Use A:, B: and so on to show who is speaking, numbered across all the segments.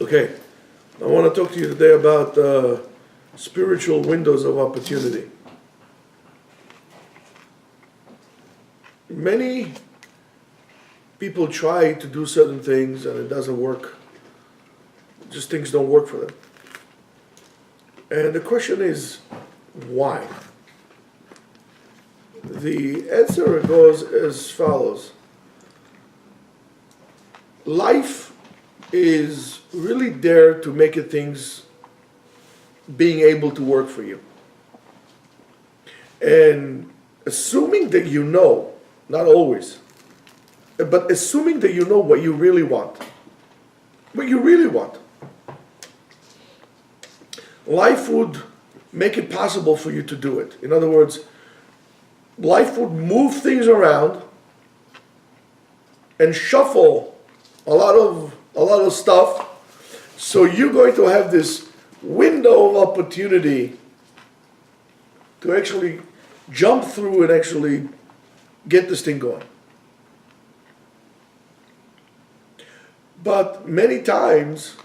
A: Okay, I want to talk to you today about spiritual windows of opportunity. Many people try to do certain things and it doesn't work. Just things don't work for them. And the question is, why? The answer goes as follows. Life is really there to make it things being able to work for you. And assuming that you know, not always, but assuming that you know what you really want, life would make it possible for you to do it. In other words, life would move things around and shuffle a lot of stuff, so you're going to have this window of opportunity to actually jump through and actually get this thing going. But many times,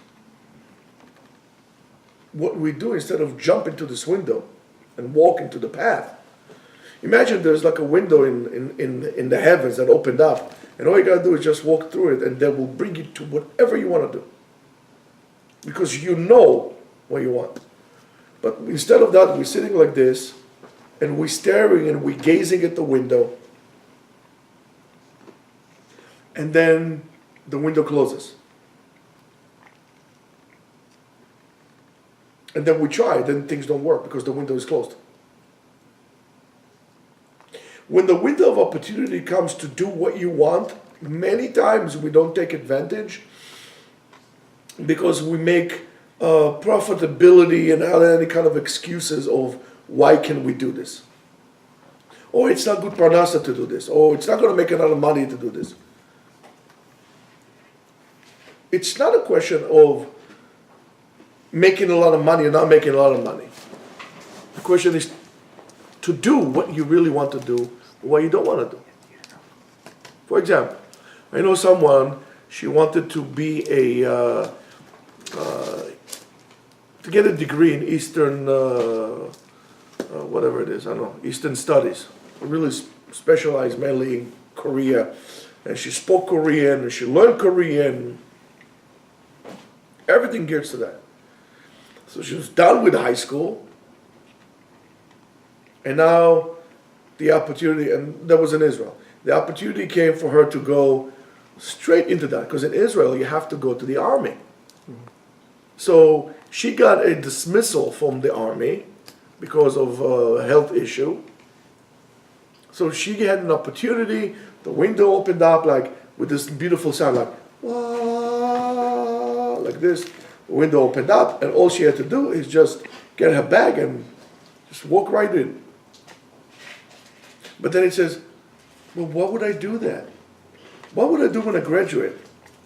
A: what we do, instead of jump into this window and walk into the path, imagine there's like a window in the heavens that opened up, and all you gotta do is just walk through it, and that will bring you to whatever you want to do, because you know what you want. But instead of that, we're sitting like this, and we're staring and we're gazing at the window, and then the window closes. And then we try, then things don't work because the window is closed. When the window of opportunity comes to do what you want, many times we don't take advantage because we make profitability and any kind of excuses of why can we do this? Or it's not good parnasa to do this. Or it's not going to make a lot of money to do this. It's not a question of making a lot of money or not making a lot of money. The question is to do what you really want to do, or what you don't want to do. For example, I know someone, she wanted to be to get a degree in Eastern, whatever it is, I don't know, Eastern Studies. Really specialized mainly in Korea. And she spoke Korean, and she learned Korean. Everything geared to that. So she was done with high school, and now the opportunity, and that was in Israel, the opportunity came for her to go straight into that, because in Israel you have to go to the army. So she got a dismissal from the army because of a health issue. So she had an opportunity, the window opened up like with this beautiful sound, like, wah, like this. The window opened up, and all she had to do is just get her bag and just walk right in. But then it says, well, what would I do then? What would I do when I graduate?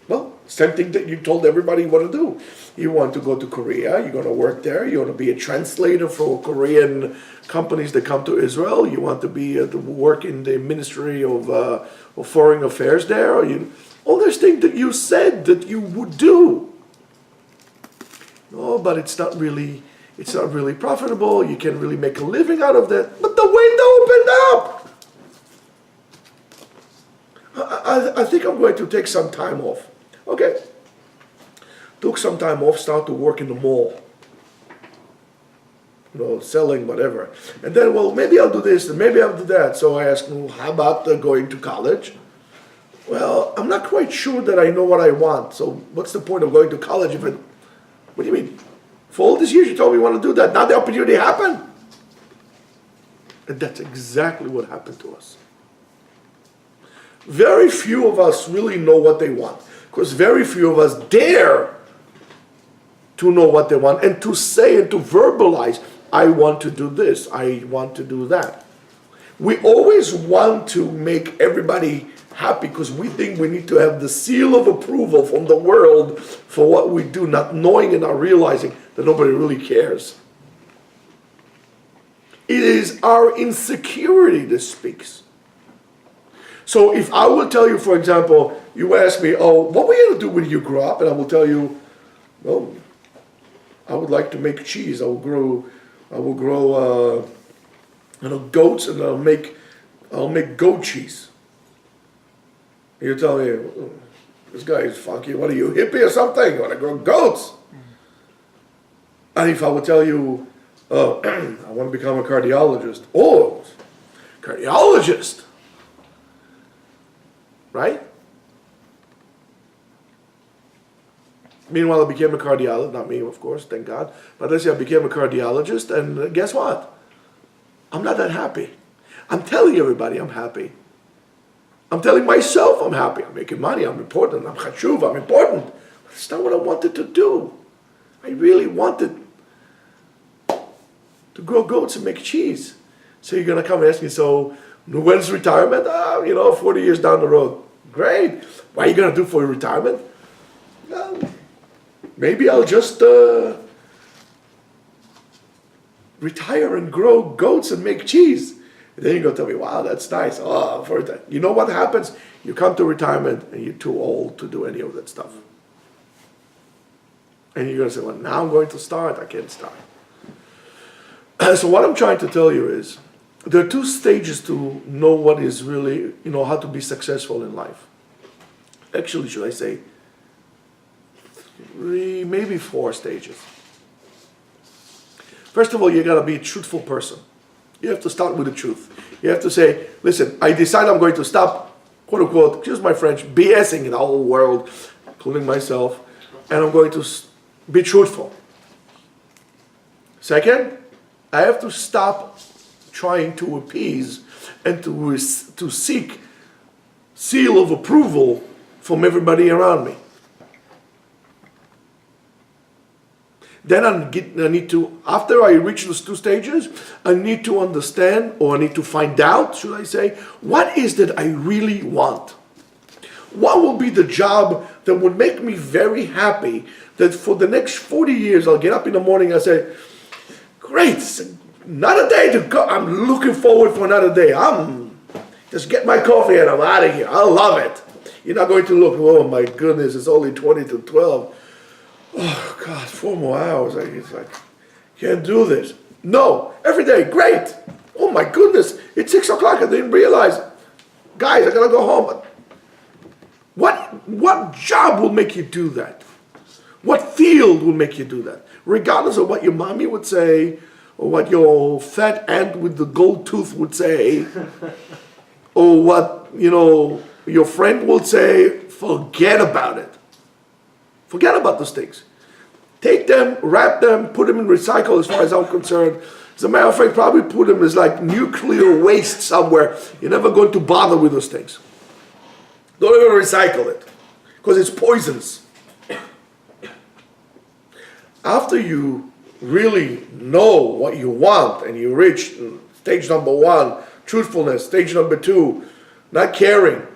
A: Well, same thing that you told everybody you want to do. You want to go to Korea, you're going to work there, you want to be a translator for Korean companies that come to Israel, you want to be to work in the Ministry of Foreign Affairs there, or all those things that you said that you would do. Oh, but it's not really profitable. You can't really make a living out of that. But the window opened up. I think I'm going to take some time off. Okay. Took some time off, started to work in the mall. Selling whatever. And then, well, maybe I'll do this and maybe I'll do that. So I asked, well, how about going to college? Well, I'm not quite sure that I know what I want. So what's the point of going to college if what do you mean? For all these years you told me you want to do that. Now the opportunity happened. And that's exactly what happened to us. Very few of us really know what they want. Because very few of us dare to know what they want and to say and to verbalize, I want to do this, I want to do that. We always want to make everybody happy because we think we need to have the seal of approval from the world for what we do, not knowing and not realizing that nobody really cares. It is our insecurity that speaks. So if I will tell you, for example, you ask me, oh, what were you going to do when you grew up? And I will tell you, Well, I would like to make cheese. I will grow goats, and I'll make goat cheese. You tell me, this guy is funky. What are you, hippie or something? You want to grow goats? And if I would tell you, I want to become a cardiologist. Oh, cardiologist, right? Meanwhile, I became a cardiologist, not me, of course, thank God. But let's say I became a cardiologist, and guess what? I'm not that happy. I'm telling everybody I'm happy. I'm telling myself I'm happy. I'm making money, I'm important, I'm chashuv, I'm important. But it's not what I wanted to do. I really wanted to grow goats and make cheese. So you're going to come and ask me, so when's retirement? 40 years down the road. Great. What are you going to do for your retirement? Well, maybe I'll just retire and grow goats and make cheese. And then you go tell me, wow, that's nice. Oh, you know what happens? You come to retirement and you're too old to do any of that stuff. And you're going to say, well, now I'm going to start. I can't start. So what I'm trying to tell you is, there are two stages to know what is really, how to be successful in life. Actually, should I say, three, maybe 4 stages. First of all, you got to be a truthful person. You have to start with the truth. You have to say, listen, I decide I'm going to stop, quote unquote, excuse my French, BSing in the whole world, including myself, and I'm going to be truthful. Second, I have to stop trying to appease and to seek seal of approval from everybody around me. Then I need to, after I reach those 2 stages, I need to understand, or I need to find out, should I say, what is that I really want? What will be the job that would make me very happy, that for the next 40 years I'll get up in the morning and say, great, another day to go. I'm looking forward for another day. Just get my coffee and I'm out of here. I love it. You're not going to look, oh my goodness, it's only 20 to 12. Oh God, 4 more hours. It's like, can't do this. No, every day, great. Oh my goodness, it's 6 o'clock. I didn't realize. Guys, I gotta go home. What job will make you do that? What field will make you do that? Regardless of what your mommy would say, or what your fat aunt with the gold tooth would say, or what, your friend will say, forget about it. Forget about those things. Take them, wrap them, put them in recycle as far as I'm concerned. As a matter of fact, probably put them as like nuclear waste somewhere. You're never going to bother with those things. Don't even recycle it, because it's poisonous. After you really know what you want and you reach stage number 1, truthfulness, stage number 2, not caring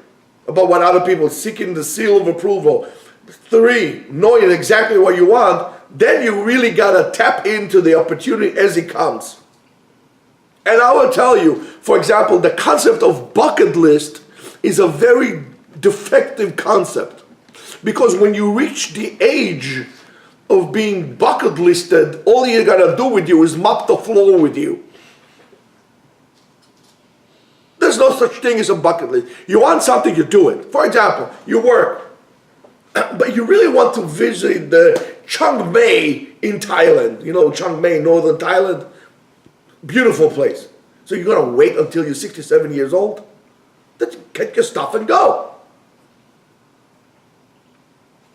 A: about what other people, seeking the seal of approval, 3, knowing exactly what you want, then you really gotta tap into the opportunity as it comes. And I will tell you, for example, the concept of bucket list is a very defective concept, because when you reach the age of being bucket listed, all you gotta do with you is mop the floor with you. There's no such thing as a bucket list. You want something, you do it. For example, you work, but you really want to visit the Chiang Mai in Thailand. Chiang Mai, northern Thailand, beautiful place. So you're gonna wait until you're 67 years old? Then get your stuff and go.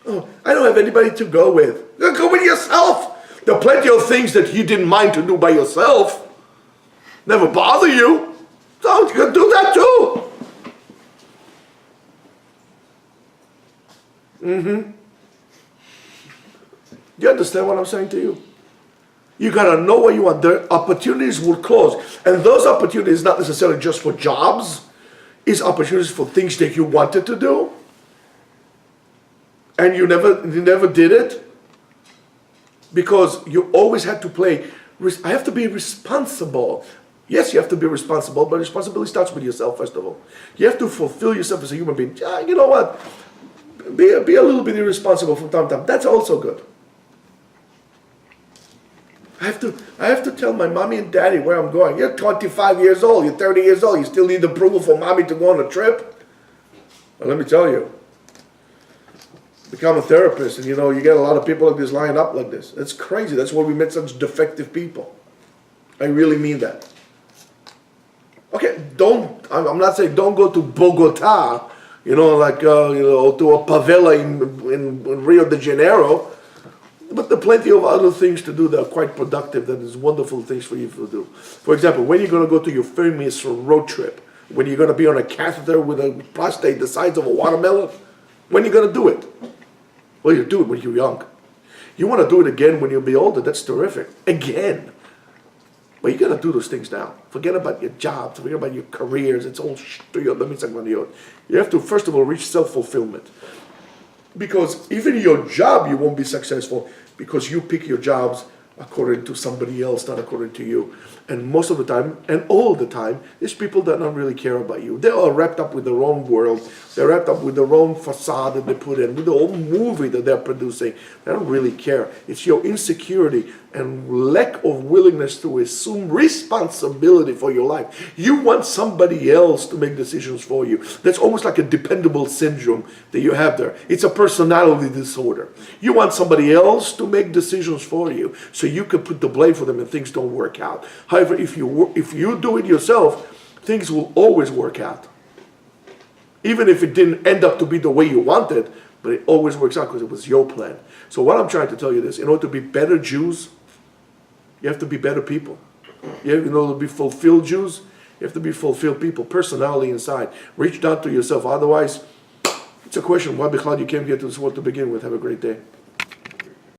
A: Oh, I don't have anybody to go with. Go with yourself. There are plenty of things that you didn't mind to do by yourself. Never bother you. So you can do that too. Do you understand what I'm saying to you? You gotta know what you want. The opportunities will close. And those opportunities, not necessarily just for jobs, is opportunities for things that you wanted to do. And you never did it. Because you always had to play. I have to be responsible. Yes, you have to be responsible, but responsibility starts with yourself, first of all. You have to fulfill yourself as a human being. You know what? Be a little bit irresponsible from time to time. That's also good. I have to tell my mommy and daddy where I'm going. You're 25 years old, you're 30 years old, you still need approval for mommy to go on a trip? Well, let me tell you, become a therapist and you get a lot of people like this lined up like this. It's crazy. That's why we met such defective people. I really mean that. Okay, I'm not saying don't go to Bogota, to a favela in Rio de Janeiro, but there are plenty of other things to do that are quite productive, that is wonderful things for you to do. For example, when you're going to go to your famous road trip, when you're going to be on a catheter with a prostate the size of a watermelon, when you're going to do it? Well, you do it when you're young. You want to do it again when you'll be older, that's terrific. Again. But you got to do those things now. Forget about your jobs, forget about your careers, it's all you have to, first of all, reach self-fulfillment. Because even in your job, you won't be successful because you pick your jobs according to somebody else, not according to you. And most of the time, and all the time, there's people that don't really care about you. They are wrapped up with their own world. They're wrapped up with their own facade that they put in, with the own movie that they're producing. They don't really care. It's your insecurity and lack of willingness to assume responsibility for your life. You want somebody else to make decisions for you. That's almost like a dependable syndrome that you have there. It's a personality disorder. You want somebody else to make decisions for you so you can put the blame for them and things don't work out. However, if you do it yourself, things will always work out. Even if it didn't end up to be the way you wanted, but it always works out because it was your plan. So what I'm trying to tell you is, in order to be better Jews, you have to be better people. In order to be fulfilled Jews, you have to be fulfilled people, personality inside. Reach down to yourself. Otherwise, it's a question, why you came here to this world to begin with. Have a great day.